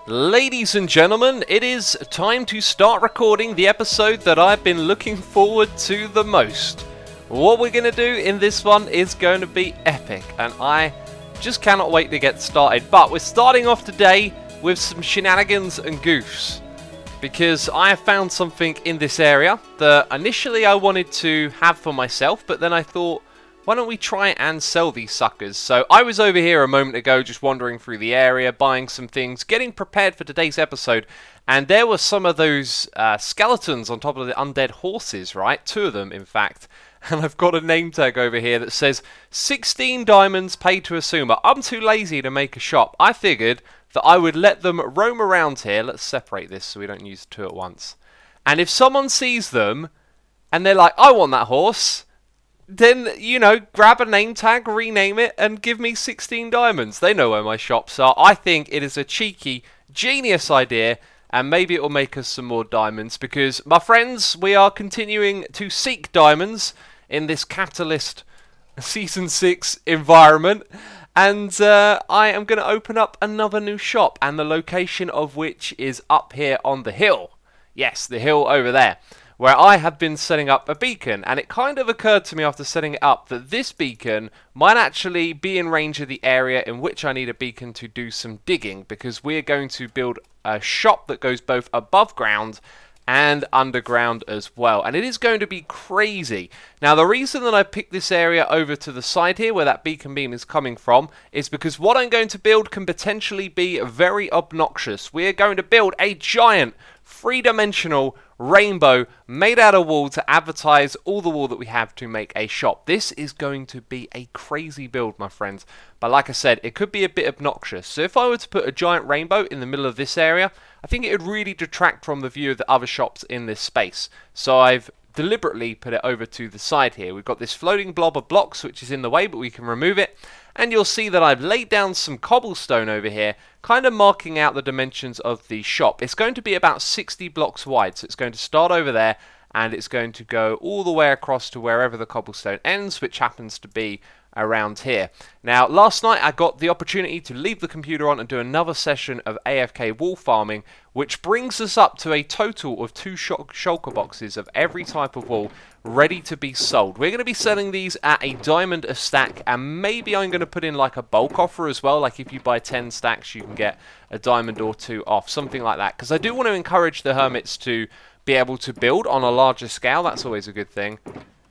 Ladies and gentlemen, it is time to start recording the episode that I've been looking forward to the most. What we're going to do in this one is going to be epic, and I just cannot wait to get started. But we're starting off today with some shenanigans and goofs, because I have found something in this area that initially I wanted to have for myself, but then I thought, why don't we try and sell these suckers? So I was over here a moment ago just wandering through the area, buying some things, getting prepared for today's episode, and there were some of those skeletons on top of the undead horses, right? 2 of them, in fact. And I've got a name tag over here that says 16 diamonds paid to Asuma. I'm too lazy to make a shop. I figured that I would let them roam around here. Let's separate this so we don't use 2 at once. And if someone sees them and they're like, I want that horse, then, you know, grab a name tag, rename it, and give me 16 diamonds. They know where my shops are. I think it is a cheeky, genius idea, and maybe it will make us some more diamonds, because, my friends, we are continuing to seek diamonds in this capitalist Season 6 environment, and I am going to open up another new shop, and the location of which is up here on the hill. Yes, the hill over there, where I have been setting up a beacon, and it kind of occurred to me after setting it up that this beacon might actually be in range of the area in which I need a beacon to do some digging, because we're going to build a shop that goes both above ground and underground as well, and it is going to be crazy. Now, the reason that I picked this area over to the side here where that beacon beam is coming from is because what I'm going to build can potentially be very obnoxious. We're going to build a giant 3-dimensional rainbow made out of wool to advertise all the wool that we have to make a shop. This is going to be a crazy build, my friends, but like I said, it could be a bit obnoxious. So if I were to put a giant rainbow in the middle of this area, I think it would really detract from the view of the other shops in this space. So I've deliberately put it over to the side here. We've got this floating blob of blocks which is in the way, but we can remove it, and you'll see that I've laid down some cobblestone over here, kind of marking out the dimensions of the shop. It's going to be about 60 blocks wide, so it's going to start over there and it's going to go all the way across to wherever the cobblestone ends, which happens to be around here. Now, last night I got the opportunity to leave the computer on and do another session of AFK wool farming, which brings us up to a total of 2 shulker boxes of every type of wool ready to be sold. We're going to be selling these at a diamond a stack, and maybe I'm going to put in like a bulk offer as well, like if you buy 10 stacks you can get a diamond or 2 off, something like that, because I do want to encourage the hermits to be able to build on a larger scale. That's always a good thing.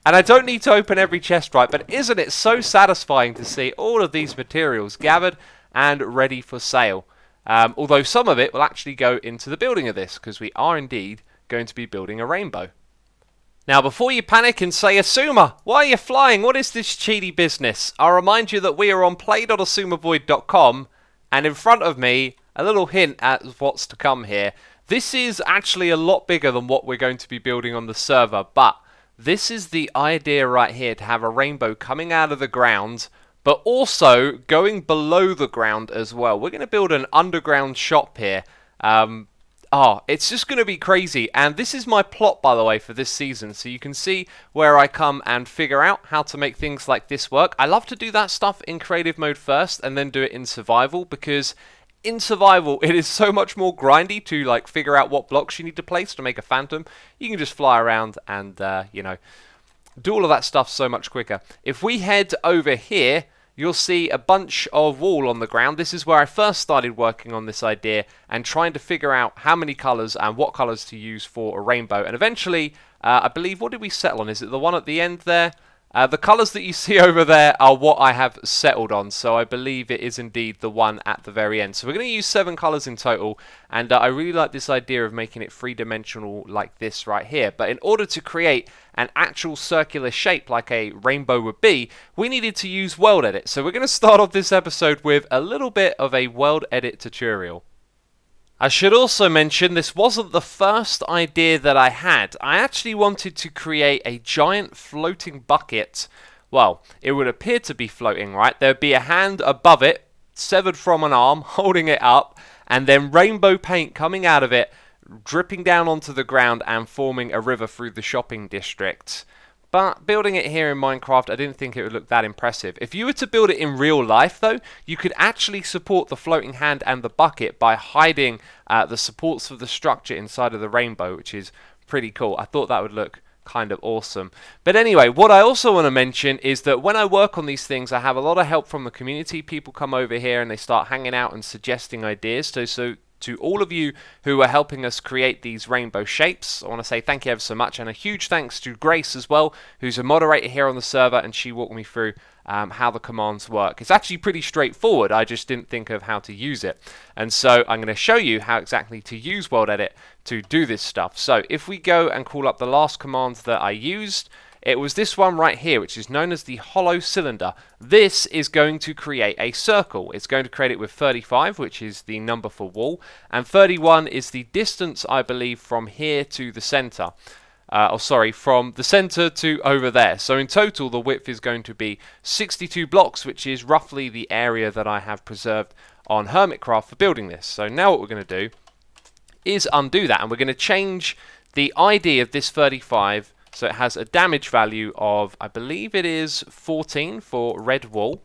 And I don't need to open every chest, right, but isn't it so satisfying to see all of these materials gathered and ready for sale? Although some of it will actually go into the building of this, because we are indeed going to be building a rainbow. Now, before you panic and say, Asuma, why are you flying? What is this cheaty business? I'll remind you that we are on play.asumavoid.com, and in front of me, a little hint at what's to come here. This is actually a lot bigger than what we're going to be building on the server, but this is the idea right here, to have a rainbow coming out of the ground, but also going below the ground as well. We're going to build an underground shop here. It's just going to be crazy. And this is my plot, by the way, for this season. So you can see where I come and figure out how to make things like this work. I love to do that stuff in creative mode first and then do it in survival, because in survival, it is so much more grindy to like figure out what blocks you need to place to make a phantom. You can just fly around and, you know, do all of that stuff so much quicker. If we head over here, you'll see a bunch of wool on the ground. This is where I first started working on this idea and trying to figure out how many colours and what colours to use for a rainbow. And eventually, I believe, what did we settle on? Is it the one at the end there? The colours that you see over there are what I have settled on, so I believe it is indeed the one at the very end. So we're going to use 7 colours in total, and I really like this idea of making it 3-dimensional like this right here. But in order to create an actual circular shape like a rainbow would be, we needed to use world edit. So we're going to start off this episode with a little bit of a world edit tutorial. I should also mention this wasn't the first idea that I had. I actually wanted to create a giant floating bucket. Well, it would appear to be floating, right? There would be a hand above it, severed from an arm, holding it up, and then rainbow paint coming out of it, dripping down onto the ground and forming a river through the shopping district. But building it here in Minecraft, I didn't think it would look that impressive. If you were to build it in real life, though, you could actually support the floating hand and the bucket by hiding the supports of the structure inside of the rainbow, which is pretty cool. I thought that would look kind of awesome. But anyway, what I also want to mention is that when I work on these things, I have a lot of help from the community. People come over here and they start hanging out and suggesting ideas. So to all of you who are helping us create these rainbow shapes, I want to say thank you ever so much, and a huge thanks to Grace as well, who's a moderator here on the server, and she walked me through how the commands work. It's actually pretty straightforward, I just didn't think of how to use it. And so I'm going to show you how exactly to use World Edit to do this stuff. So if we go and call up the last command that I used, it was this one right here, which is known as the hollow cylinder. This is going to create a circle. It's going to create it with 35, which is the number for wall, and 31 is the distance, I believe, from here to the center. From the center to over there. So in total, the width is going to be 62 blocks, which is roughly the area that I have preserved on Hermitcraft for building this. So now what we're going to do is undo that, and we're going to change the ID of this 35. So it has a damage value of, I believe it is 14 for red wool.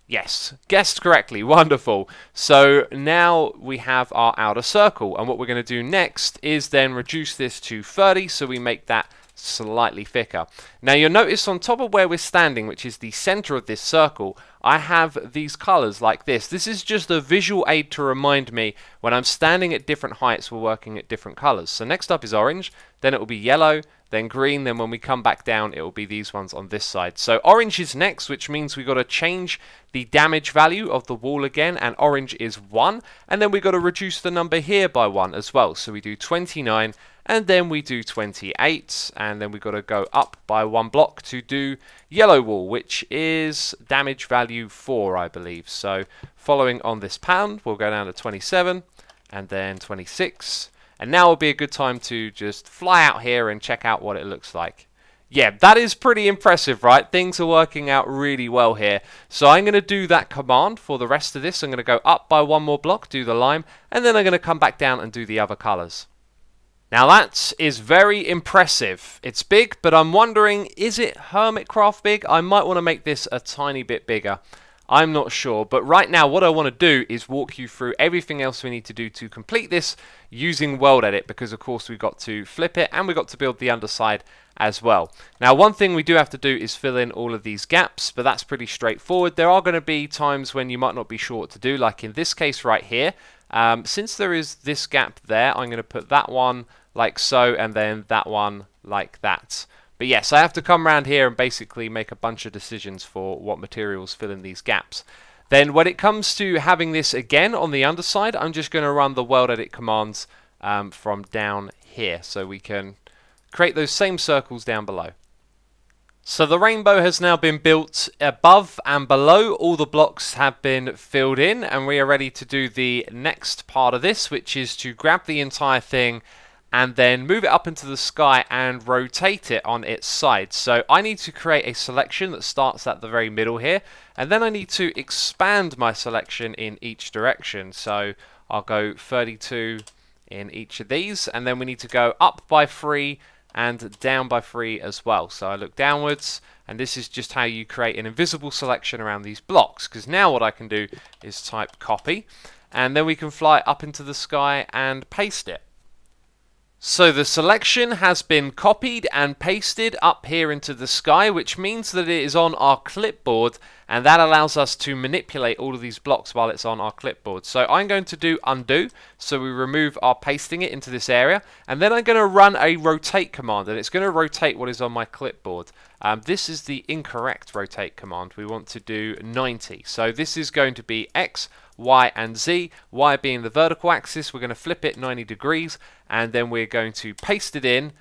Yes, guessed correctly, wonderful. So now we have our outer circle, and what we're going to do next is then reduce this to 30, so we make that slightly thicker. Now you'll notice on top of where we're standing, which is the center of this circle, I have these colors like this. This is just a visual aid to remind me when I'm standing at different heights, we're working at different colors. So next up is orange, then it will be yellow, then green, then when we come back down it will be these ones on this side. So orange is next, which means we've got to change the damage value of the wall again, and orange is 1, and then we've got to reduce the number here by 1 as well. So we do 29, and then we do 28, and then we've got to go up by 1 block to do yellow wool, which is damage value 4, I believe. So following on this pound, we'll go down to 27, and then 26, and now will be a good time to just fly out here and check out what it looks like. Yeah, that is pretty impressive, right? Things are working out really well here. So I'm going to do that command for the rest of this. I'm going to go up by 1 more block, do the lime, and then I'm going to come back down and do the other colors. Now that is very impressive. It's big, but I'm wondering, is it Hermitcraft big? I might want to make this a tiny bit bigger. I'm not sure, but right now what I want to do is walk you through everything else we need to do to complete this using World Edit, because of course we've got to flip it and we've got to build the underside as well. Now one thing we do have to do is fill in all of these gaps, but that's pretty straightforward. There are going to be times when you might not be sure what to do, like in this case right here. Since there is this gap there, I'm going to put that one like so, and then that one like that. But yes, I have to come around here and basically make a bunch of decisions for what materials fill in these gaps. Then when it comes to having this again on the underside, I'm just going to run the World Edit commands from down here, so we can create those same circles down below. So the rainbow has now been built above and below. All the blocks have been filled in, and we are ready to do the next part of this, which is to grab the entire thing and then move it up into the sky and rotate it on its side. So I need to create a selection that starts at the very middle here, and then I need to expand my selection in each direction. So I'll go 32 in each of these, and then we need to go up by 3 and down by 3 as well. So I look downwards, and this is just how you create an invisible selection around these blocks, because now what I can do is type copy, and then we can fly up into the sky and paste it. So the selection has been copied and pasted up here into the sky, which means that it is on our clipboard, and that allows us to manipulate all of these blocks while it's on our clipboard. So I'm going to do undo, so we remove our pasting it into this area, and then I'm going to run a rotate command, and it's going to rotate what is on my clipboard. This is the incorrect rotate command. We want to do 90. So this is going to be X, Y, and Z. Y being the vertical axis, we're going to flip it 90 degrees, and then we're going to paste it in.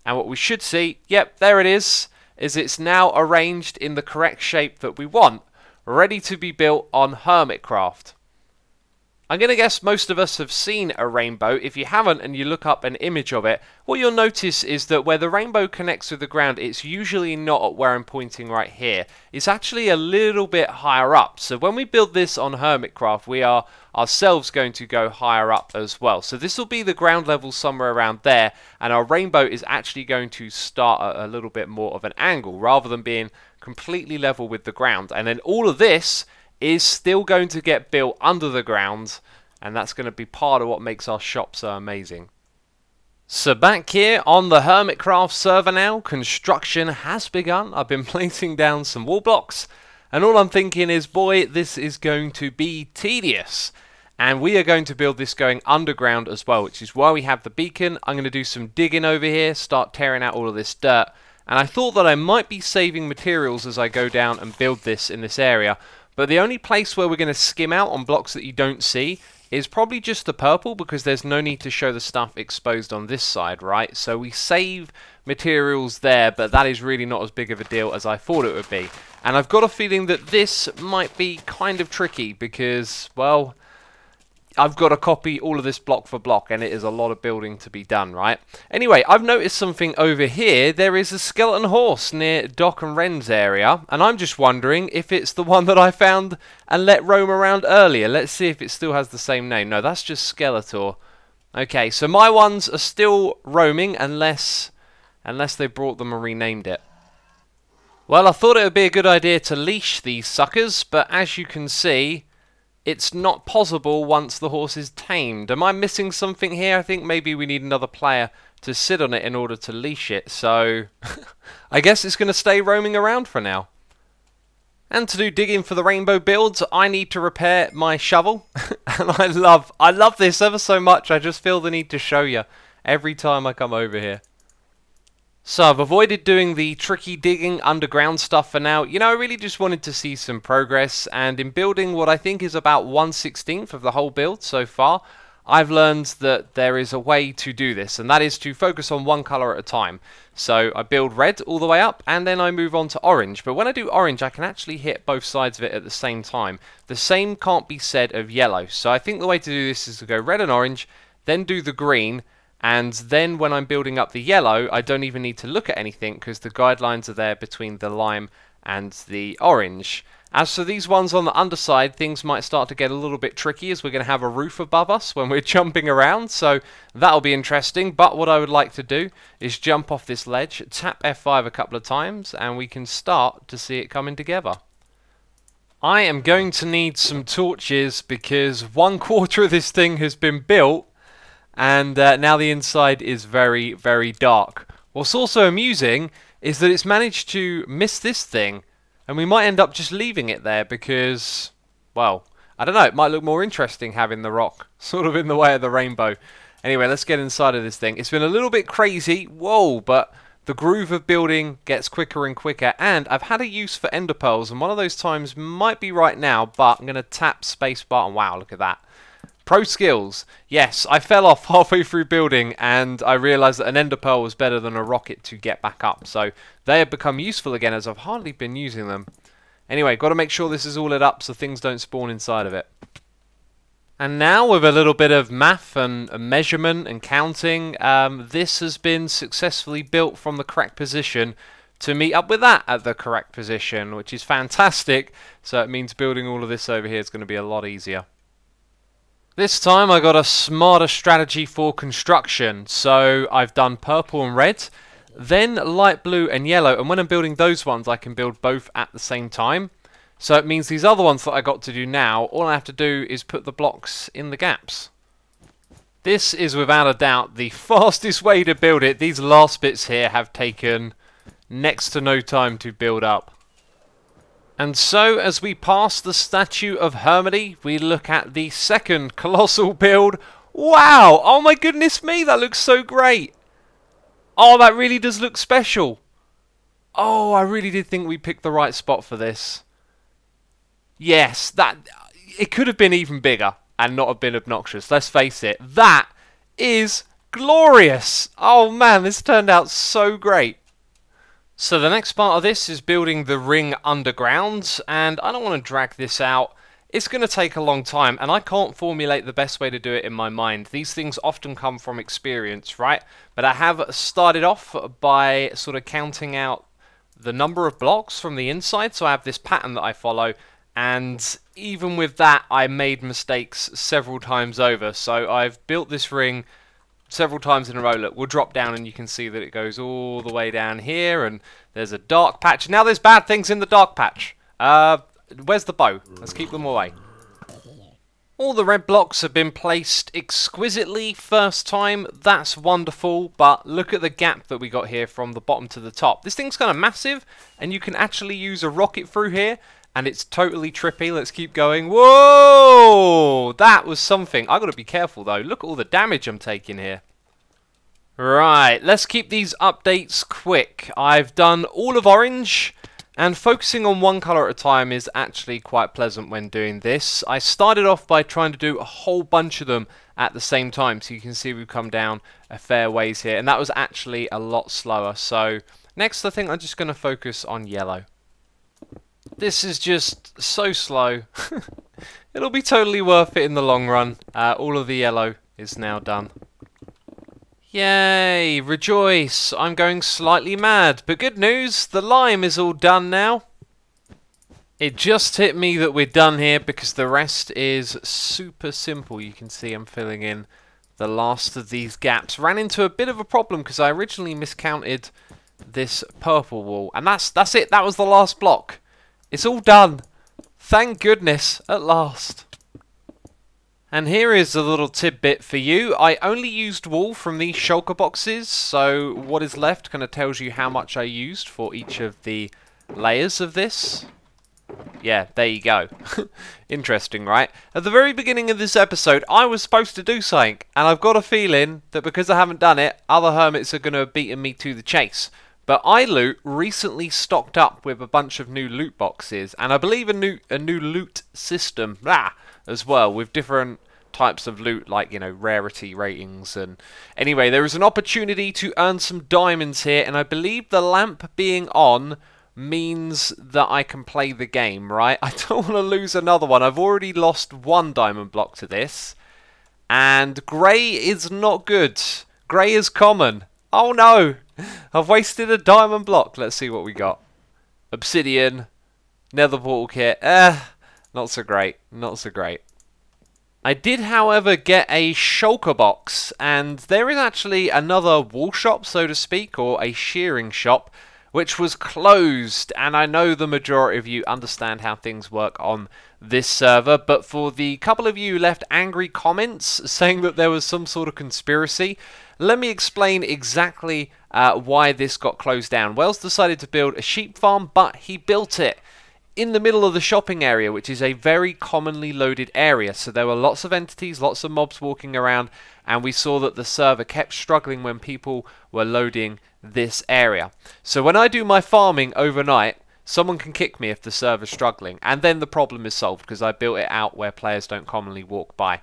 And what we should see, yep, there it is it's now arranged in the correct shape that we want, ready to be built on Hermitcraft. I'm going to guess most of us have seen a rainbow. If you haven't and you look up an image of it, what you'll notice is that where the rainbow connects with the ground, it's usually not where I'm pointing right here. It's actually a little bit higher up. So when we build this on Hermitcraft, we are ourselves going to go higher up as well. So this will be the ground level somewhere around there, and our rainbow is actually going to start at a little bit more of an angle rather than being completely level with the ground. And then all of this is still going to get built under the ground, and that's going to be part of what makes our shop so amazing. So back here on the Hermitcraft server now, construction has begun. I've been placing down some wall blocks, and all I'm thinking is, boy, this is going to be tedious. And we are going to build this going underground as well, which is why we have the beacon. I'm going to do some digging over here, start tearing out all of this dirt. And I thought that I might be saving materials as I go down and build this in this area. But the only place where we're going to skim out on blocks that you don't see is probably just the purple, because there's no need to show the stuff exposed on this side, right? So we save materials there, but that is really not as big of a deal as I thought it would be. And I've got a feeling that this might be kind of tricky because, well, I've got to copy all of this block for block, and it is a lot of building to be done, right? Anyway, I've noticed something over here. There is a skeleton horse near Doc and Ren's area, and I'm just wondering if it's the one that I found and let roam around earlier. Let's see if it still has the same name. No, that's just Skeletor. Okay, so my ones are still roaming unless they brought them and renamed it. Well, I thought it would be a good idea to leash these suckers, but as you can see, it's not possible once the horse is tamed. Am I missing something here? I think maybe we need another player to sit on it in order to leash it. So I guess it's going to stay roaming around for now. And to do digging for the rainbow builds, I need to repair my shovel. And I love this ever so much. I just feel the need to show you every time I come over here. So I've avoided doing the tricky digging underground stuff for now. You know, I really just wanted to see some progress, and in building what I think is about 1/16 of the whole build so far, I've learned that there is a way to do this, and that is to focus on one color at a time. So I build red all the way up, and then I move on to orange. But when I do orange, I can actually hit both sides of it at the same time. The same can't be said of yellow. So I think the way to do this is to go red and orange, then do the green, and then when I'm building up the yellow, I don't even need to look at anything because the guidelines are there between the lime and the orange. As for these ones on the underside, things might start to get a little bit tricky as we're going to have a roof above us when we're jumping around, so that'll be interesting. But what I would like to do is jump off this ledge, tap F5 a couple of times, and we can start to see it coming together. I am going to need some torches because 1/4 of this thing has been built, and now the inside is very, very dark. What's also amusing is that it's managed to miss this thing, and we might end up just leaving it there because, well, I don't know, it might look more interesting having the rock sort of in the way of the rainbow. Anyway, let's get inside of this thing. It's been a little bit crazy, whoa, but the groove of building gets quicker and quicker, and I've had a use for ender pearls, and one of those times might be right now, but I'm going to tap spacebar, and wow, look at that. Pro skills. Yes, I fell off halfway through building and I realised that an ender pearl was better than a rocket to get back up. So they have become useful again as I've hardly been using them. Anyway, got to make sure this is all lit up so things don't spawn inside of it. And now with a little bit of math and measurement and counting, this has been successfully built from the correct position to meet up with that at the correct position, which is fantastic. So it means building all of this over here is going to be a lot easier. This time I got a smarter strategy for construction, so I've done purple and red, then light blue and yellow, and when I'm building those ones I can build both at the same time. So it means these other ones that I got to do now, all I have to do is put the blocks in the gaps. This is without a doubt the fastest way to build it. These last bits here have taken next to no time to build up. And so, as we pass the statue of Hermity, we look at the second colossal build. Wow! Oh my goodness me, that looks so great! Oh, that really does look special. Oh, I really did think we picked the right spot for this. Yes, it could have been even bigger and not have been obnoxious. Let's face it, that is glorious! Oh man, this turned out so great. So the next part of this is building the ring underground, and I don't want to drag this out it's going to take a long time, and I can't formulate the best way to do it in my mind. These things often come from experience, right? But I have started off by sort of counting out the number of blocks from the inside, so I have this pattern that I follow, and even with that I made mistakes several times over. So I've built this ring several times in a row. Look, we'll drop down and you can see that it goes all the way down here, and there's a dark patch. Now there's bad things in the dark patch. Where's the bow? Let's keep them away. All the red blocks have been placed exquisitely first time. That's wonderful, but look at the gap that we got here from the bottom to the top. This thing's kind of massive, and you can actually use a rocket through here, and it's totally trippy. Let's keep going. Whoa! That was something. I've got to be careful, though. Look at all the damage I'm taking here. Right, let's keep these updates quick. I've done all of orange, and focusing on one colour at a time is actually quite pleasant when doing this. I started off by trying to do a whole bunch of them at the same time, so you can see we've come down a fair ways here, and that was actually a lot slower. So next I think I'm just going to focus on yellow. This is just so slow. It'll be totally worth it in the long run. All of the yellow is now done. Yay, rejoice, I'm going slightly mad, but good news, the lime is all done now. It just hit me that we're done here because the rest is super simple. You can see I'm filling in the last of these gaps. Ran into a bit of a problem because I originally miscounted this purple wall, and that's it, that was the last block. It's all done. Thank goodness, at last. And here is a little tidbit for you. I only used wool from these shulker boxes, so what is left kind of tells you how much I used for each of the layers of this. Yeah, there you go. Interesting, right? At the very beginning of this episode, I was supposed to do something, and I've got a feeling that because I haven't done it, other hermits are going to have beaten me to the chase. But iLoot recently stocked up with a bunch of new loot boxes, and I believe a new loot system as well, with different types of loot, like, you know, rarity ratings. And anyway, there is an opportunity to earn some diamonds here, and I believe the lamp being on means that I can play the game, right? I don't want to lose another one. I've already lost one diamond block to this, and grey is not good. Grey is common. Oh no! I've wasted a diamond block. Let's see what we got. Obsidian, nether portal kit. Not so great. Not so great. I did, however, get a shulker box, and there is actually another wool shop, so to speak, or a shearing shop, which was closed, and I know the majority of you understand how things work on this server, but for the couple of you who left angry comments saying that there was some sort of conspiracy, let me explain exactly why this got closed down. Wells decided to build a sheep farm, but he built it in the middle of the shopping area, which is a very commonly loaded area. So there were lots of entities, lots of mobs walking around, and we saw that the server kept struggling when people were loading this area. So when I do my farming overnight, someone can kick me if the server's struggling, and then the problem is solved because I built it out where players don't commonly walk by.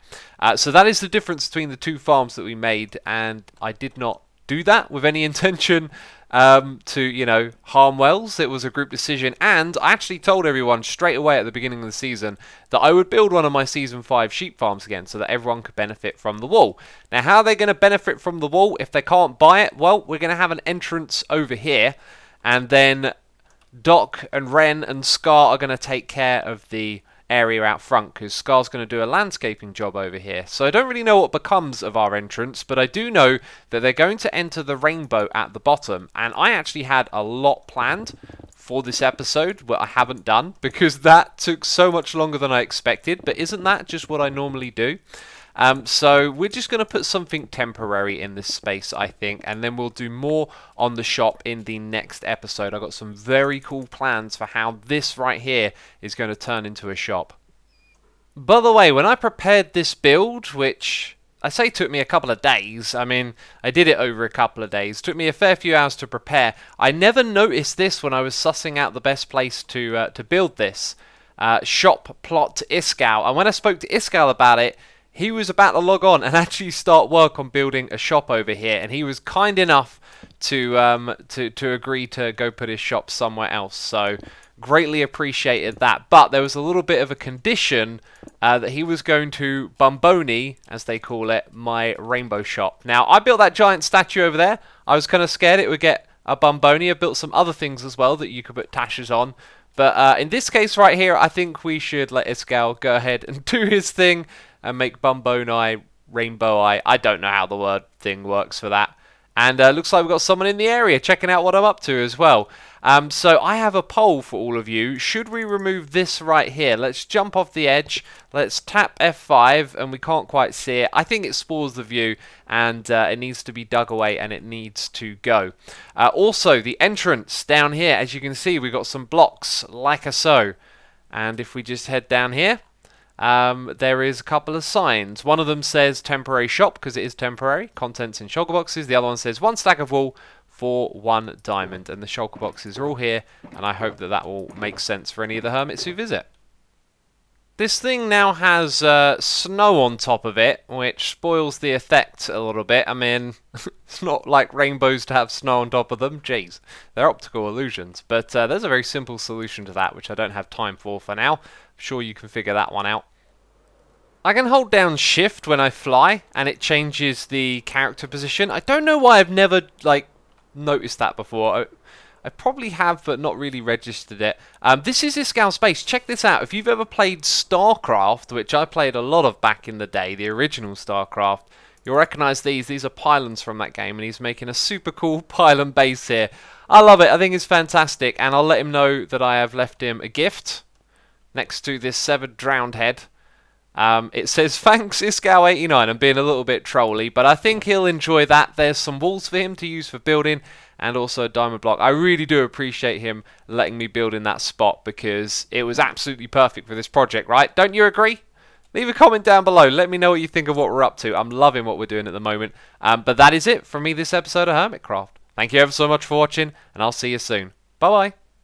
So that is the difference between the two farms that we made, and I did not do that with any intention to, you know, harm Wells. It was a group decision, and I actually told everyone straight away at the beginning of the season that I would build one of my Season 5 sheep farms again so that everyone could benefit from the wool. Now, how are they going to benefit from the wool if they can't buy it? Well, we're going to have an entrance over here, and then Doc and Ren and Scar are going to take care of the area out front, because Scar's going to do a landscaping job over here. So I don't really know what becomes of our entrance, but I do know that they're going to enter the rainbow at the bottom, and I actually had a lot planned for this episode, what I haven't done, because that took so much longer than I expected, but isn't that just what I normally do? So we're just going to put something temporary in this space, I think, and then we'll do more on the shop in the next episode. I've got some very cool plans for how this right here is going to turn into a shop. By the way, when I prepared this build, which I say took me a couple of days, I mean, I did it over a couple of days, took me a fair few hours to prepare. I never noticed this when I was sussing out the best place to build this. Shop plot Iskal, and when I spoke to Iskal about it, he was about to log on and actually start work on building a shop over here, and he was kind enough to agree to go put his shop somewhere else. So greatly appreciated that. But there was a little bit of a condition that he was going to Bomboni, as they call it, my rainbow shop. Now, I built that giant statue over there. I was kind of scared it would get a Bomboni. I built some other things as well that you could put tashes on. But in this case right here, I think we should let Iskall go ahead and do his thing and make Bomboni, Rainbow Eye. I don't know how the word thing works for that. And looks like we've got someone in the area checking out what I'm up to as well. So I have a poll for all of you. Should we remove this right here? Let's jump off the edge. Let's tap F5 and we can't quite see it. I think it spoils the view and it needs to be dug away and it needs to go. Also, the entrance down here, as you can see, we've got some blocks like so. And if we just head down here, there is a couple of signs. One of them says temporary shop because it is temporary, contents in shulker boxes. The other one says 1 stack of wool for 1 diamond, and the shulker boxes are all here, and I hope that that will make sense for any of the hermits who visit. This thing now has snow on top of it, which spoils the effect a little bit. I mean, it's not like rainbows to have snow on top of them. Jeez, they're optical illusions. But there's a very simple solution to that, which I don't have time for now. I'm sure you can figure that one out. I can hold down shift when I fly, and it changes the character position. I don't know why I've never, like, noticed that before. I probably have, but not really registered it. This is Iskall's base. Check this out. If you've ever played StarCraft, which I played a lot of back in the day, the original StarCraft, you'll recognise these. These are pylons from that game, and he's making a super cool pylon base here. I love it. I think it's fantastic, and I'll let him know that I have left him a gift next to this severed drowned head. It says, thanks Iskall89. I'm being a little bit trolly, but I think he'll enjoy that. There's some walls for him to use for building, and also a diamond block. I really do appreciate him letting me build in that spot because it was absolutely perfect for this project, right? Don't you agree? Leave a comment down below. Let me know what you think of what we're up to. I'm loving what we're doing at the moment. But that is it from me this episode of Hermitcraft. Thank you ever so much for watching, and I'll see you soon. Bye-bye.